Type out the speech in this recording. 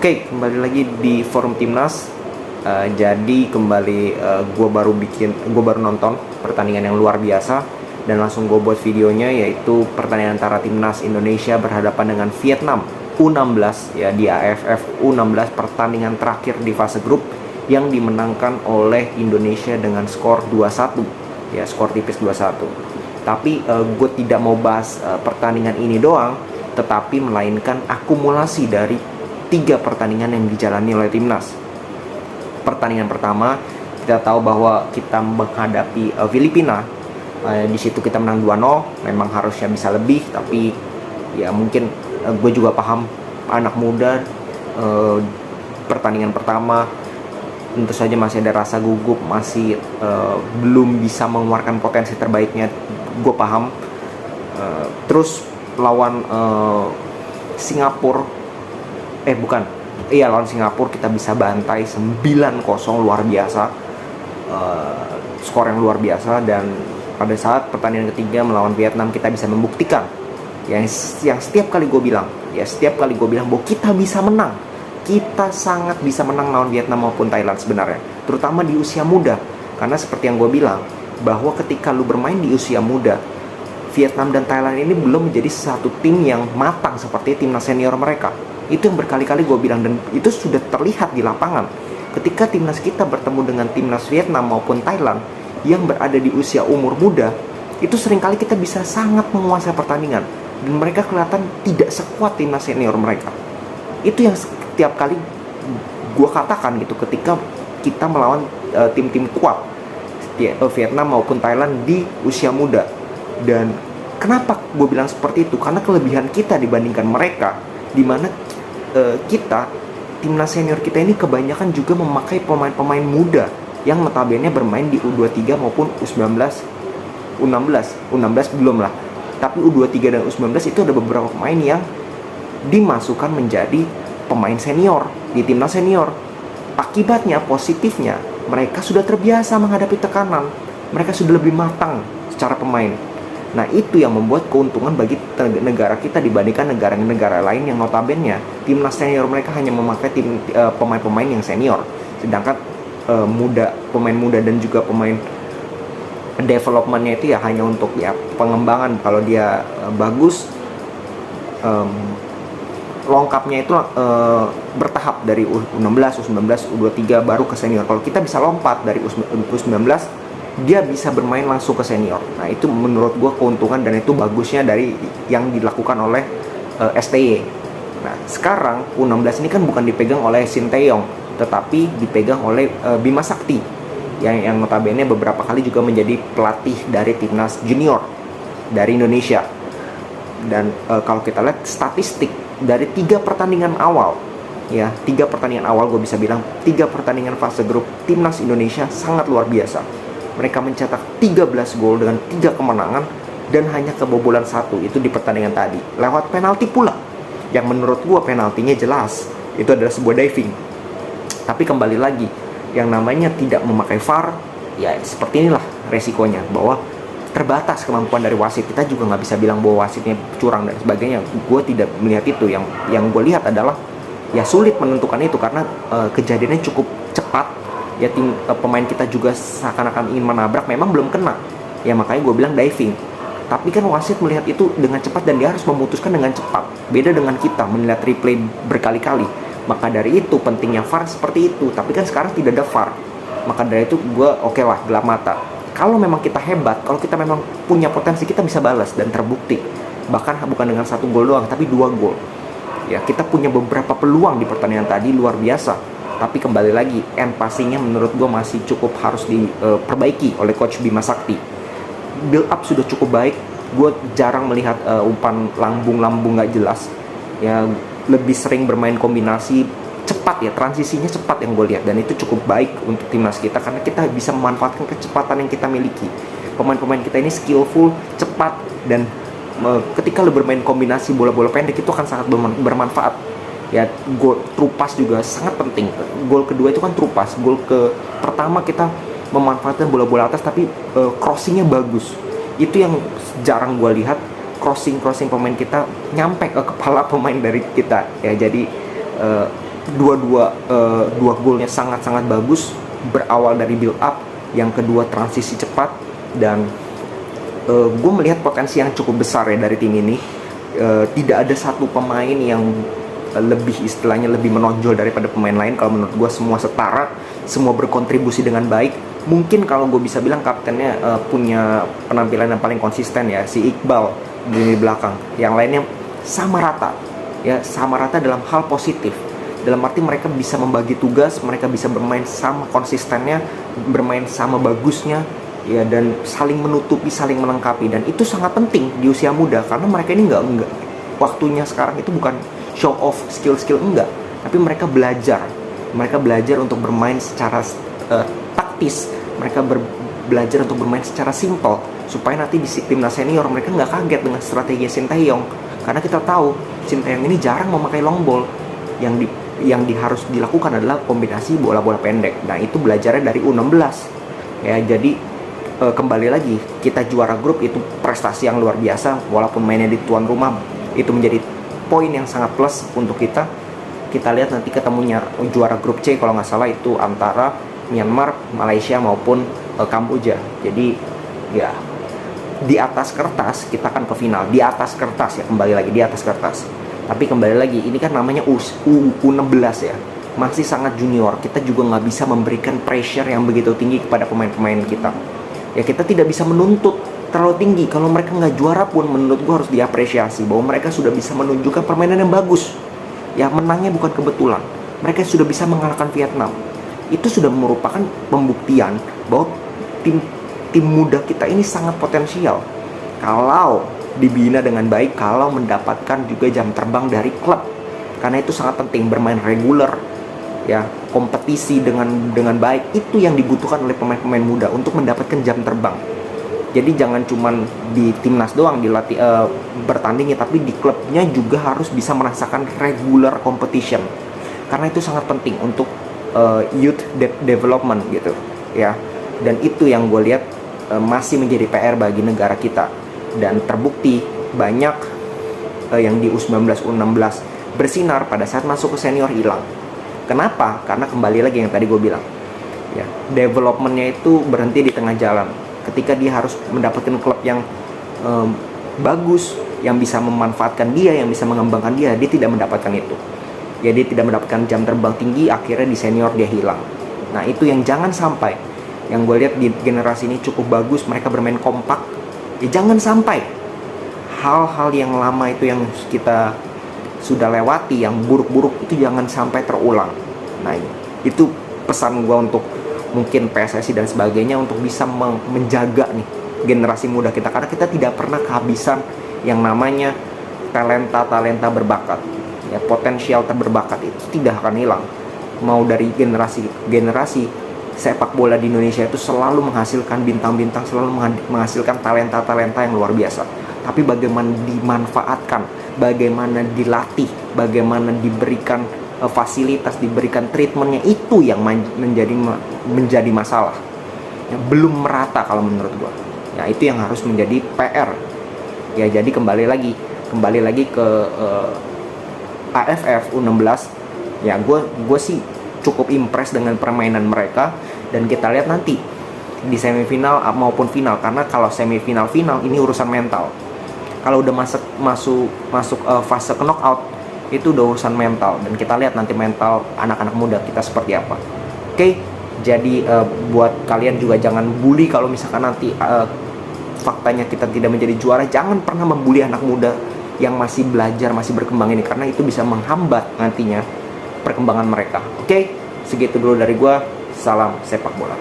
Oke, kembali lagi di forum Timnas. Jadi kembali gue baru nonton pertandingan yang luar biasa dan langsung gue buat videonya, yaitu pertandingan antara Timnas Indonesia berhadapan dengan Vietnam U16 ya di AFF U16, pertandingan terakhir di fase grup yang dimenangkan oleh Indonesia dengan skor 2-1 ya, skor tipis 2-1. Tapi gue tidak mau bahas pertandingan ini doang, tetapi melainkan akumulasi dari 3 pertandingan yang dijalani oleh Timnas. Pertandingan pertama, kita tahu bahwa kita menghadapi Filipina. Di situ kita menang 2-0, memang harusnya bisa lebih, tapi ya mungkin gue juga paham anak muda, pertandingan pertama tentu saja masih ada rasa gugup, masih belum bisa mengeluarkan potensi terbaiknya, gue paham. Terus lawan Singapura, lawan Singapura kita bisa bantai 9-0, luar biasa, skor yang luar biasa. Dan pada saat pertandingan ketiga melawan Vietnam, kita bisa membuktikan yang setiap kali gue bilang bahwa kita bisa menang, kita sangat bisa menang lawan Vietnam maupun Thailand sebenarnya, terutama di usia muda. Karena seperti yang gue bilang, bahwa ketika lu bermain di usia muda, Vietnam dan Thailand ini belum menjadi satu tim yang matang seperti timnas senior mereka. Itu yang berkali-kali gue bilang, dan itu sudah terlihat di lapangan. Ketika timnas kita bertemu dengan timnas Vietnam maupun Thailand yang berada di usia umur muda, itu seringkali kita bisa sangat menguasai pertandingan, dan mereka kelihatan tidak sekuat timnas senior mereka. Itu yang setiap kali gue katakan gitu, ketika kita melawan tim-tim kuat Vietnam maupun Thailand di usia muda. Dan kenapa gue bilang seperti itu? Karena kelebihan kita dibandingkan mereka, dimana kita, timnas senior kita ini kebanyakan juga memakai pemain-pemain muda yang notabene bermain di U23 maupun U19, U16 belum lah, tapi U23 dan U19 itu ada beberapa pemain yang dimasukkan menjadi pemain senior di timnas senior. Akibatnya, positifnya, mereka sudah terbiasa menghadapi tekanan, mereka sudah lebih matang secara pemain. Nah, itu yang membuat keuntungan bagi negara kita dibandingkan negara-negara lain yang notabene timnas senior mereka hanya memakai pemain-pemain yang senior, sedangkan pemain muda dan juga pemain developmentnya itu ya hanya untuk ya pengembangan. Kalau dia bagus, lengkapnya itu bertahap dari U16, U19, U23 baru ke senior. Kalau kita bisa lompat dari U19, dia bisa bermain langsung ke senior. Nah, itu menurut gue keuntungan, dan itu bagusnya dari yang dilakukan oleh STY. Nah, sekarang U16 ini kan bukan dipegang oleh Sinteyong, tetapi dipegang oleh Bima Sakti yang notabene beberapa kali juga menjadi pelatih dari timnas junior dari Indonesia. Dan kalau kita lihat statistik dari 3 pertandingan awal, ya 3 pertandingan awal gue bisa bilang 3 pertandingan fase grup timnas Indonesia sangat luar biasa. Mereka mencetak 13 gol dengan 3 kemenangan dan hanya kebobolan 1, itu di pertandingan tadi, lewat penalti pula, yang menurut gue penaltinya jelas itu adalah sebuah diving. Tapi kembali lagi, yang namanya tidak memakai VAR, ya seperti inilah resikonya, bahwa terbatas kemampuan dari wasit. Kita juga nggak bisa bilang bahwa wasitnya curang dan sebagainya. Gue tidak melihat itu. Yang gue lihat adalah ya sulit menentukan itu, karena kejadiannya cukup cepat. Ya pemain kita juga seakan-akan ingin menabrak, memang belum kena. Ya makanya gue bilang diving. Tapi kan wasit melihat itu dengan cepat dan dia harus memutuskan dengan cepat. Beda dengan kita melihat replay berkali-kali. Maka dari itu pentingnya VAR seperti itu. Tapi kan sekarang tidak ada VAR. Maka dari itu gue oke lah, gelap mata. Kalau memang kita hebat, kalau kita memang punya potensi, kita bisa balas, dan terbukti. Bahkan bukan dengan 1 gol doang, tapi 2 gol. Ya, kita punya beberapa peluang di pertandingan tadi luar biasa. Tapi kembali lagi, end passingnya menurut gue masih cukup harus diperbaiki oleh Coach Bima Sakti. Build up sudah cukup baik. Gue jarang melihat umpan lambung-lambung gak jelas. Ya, lebih sering bermain kombinasi cepat ya, transisinya cepat yang gue lihat. Dan itu cukup baik untuk timnas kita, karena kita bisa memanfaatkan kecepatan yang kita miliki. Pemain-pemain kita ini skillful, cepat, dan ketika lu bermain kombinasi bola-bola pendek itu akan sangat bermanfaat. Ya, gol true pass juga sangat penting. Gol kedua itu kan true pass. Gol pertama kita memanfaatkan bola-bola atas, tapi crossingnya bagus. Itu yang jarang gue lihat. crossing pemain kita nyampe ke kepala pemain dari kita ya. Jadi dua golnya sangat-sangat bagus, berawal dari build up, yang kedua transisi cepat, dan gue melihat potensi yang cukup besar ya dari tim ini. Tidak ada satu pemain yang lebih istilahnya lebih menonjol daripada pemain lain. Kalau menurut gue semua setara, semua berkontribusi dengan baik. Mungkin kalau gue bisa bilang kaptennya punya penampilan yang paling konsisten ya, si Iqbal di belakang. Yang lainnya sama rata ya, sama rata dalam hal positif, dalam arti mereka bisa membagi tugas, mereka bisa bermain sama konsistennya, bermain sama bagusnya ya, dan saling menutupi, saling melengkapi. Dan itu sangat penting di usia muda, karena mereka ini enggak waktunya sekarang itu bukan show off skill enggak, tapi mereka belajar untuk bermain secara taktis. Mereka belajar untuk bermain secara simple, supaya nanti di timnas senior mereka nggak kaget dengan strategi Sinteyong. Karena kita tahu Sinteyong ini jarang memakai long ball. Yang harus dilakukan adalah kombinasi bola-bola pendek. Nah, itu belajarnya dari U16 ya. Jadi kembali lagi, kita juara grup itu prestasi yang luar biasa, walaupun mainnya di tuan rumah. Itu menjadi poin yang sangat plus untuk kita. Kita lihat nanti ketemunya juara grup C kalau nggak salah itu antara Myanmar, Malaysia maupun Kamboja. Jadi ya, di atas kertas kita akan ke final. Di atas kertas ya, kembali lagi di atas kertas. Tapi kembali lagi, ini kan namanya U16 ya, masih sangat junior. Kita juga nggak bisa memberikan pressure yang begitu tinggi kepada pemain-pemain kita. Ya, kita tidak bisa menuntut terlalu tinggi. Kalau mereka nggak juara pun, menurut gue harus diapresiasi bahwa mereka sudah bisa menunjukkan permainan yang bagus. Ya, menangnya bukan kebetulan. Mereka sudah bisa mengalahkan Vietnam. Itu sudah merupakan pembuktian bahwa tim muda kita ini sangat potensial kalau dibina dengan baik, kalau mendapatkan juga jam terbang dari klub. Karena itu sangat penting, bermain reguler ya, kompetisi dengan baik, itu yang dibutuhkan oleh pemain-pemain muda untuk mendapatkan jam terbang. Jadi jangan cuman di timnas doang dilatih bertandingnya, tapi di klubnya juga harus bisa merasakan regular competition. Karena itu sangat penting untuk youth development gitu ya. Dan itu yang gue lihat masih menjadi PR bagi negara kita. Dan terbukti banyak yang di U19, U16 bersinar pada saat masuk ke senior hilang. Kenapa? Karena kembali lagi yang tadi gue bilang ya, developmentnya itu berhenti di tengah jalan. Ketika dia harus mendapatkan klub yang bagus, yang bisa memanfaatkan dia, yang bisa mengembangkan dia tidak mendapatkan itu. Ya, dia tidak mendapatkan jam terbang tinggi, akhirnya di senior dia hilang. Nah, itu yang jangan sampai. Yang gue lihat di generasi ini cukup bagus, mereka bermain kompak. Ya, jangan sampai hal-hal yang lama itu yang kita sudah lewati, yang buruk-buruk itu jangan sampai terulang. Nah, itu pesan gue untuk mungkin PSSI dan sebagainya, untuk bisa menjaga nih generasi muda kita. Karena kita tidak pernah kehabisan yang namanya talenta berbakat. Ya, potensial berbakat itu tidak akan hilang. Mau dari generasi sepak bola di Indonesia itu selalu menghasilkan bintang-bintang, selalu menghasilkan talenta-talenta yang luar biasa. Tapi bagaimana dimanfaatkan, bagaimana dilatih, bagaimana diberikan fasilitas, diberikan treatmentnya, itu yang menjadi masalah. Ya, belum merata kalau menurut gua. Ya, itu yang harus menjadi PR. Ya, jadi kembali lagi ke AFF U16 ya, gue sih cukup impress dengan permainan mereka. Dan kita lihat nanti di semifinal maupun final, karena kalau semifinal final ini urusan mental. Kalau udah masuk fase ke knockout, itu udah urusan mental. Dan kita lihat nanti mental anak-anak muda kita seperti apa. Oke, jadi buat kalian juga jangan bully kalau misalkan nanti faktanya kita tidak menjadi juara. Jangan pernah membuli anak muda yang masih belajar, masih berkembang ini, karena itu bisa menghambat nantinya perkembangan mereka. Oke, segitu dulu dari gua. Salam sepak bola.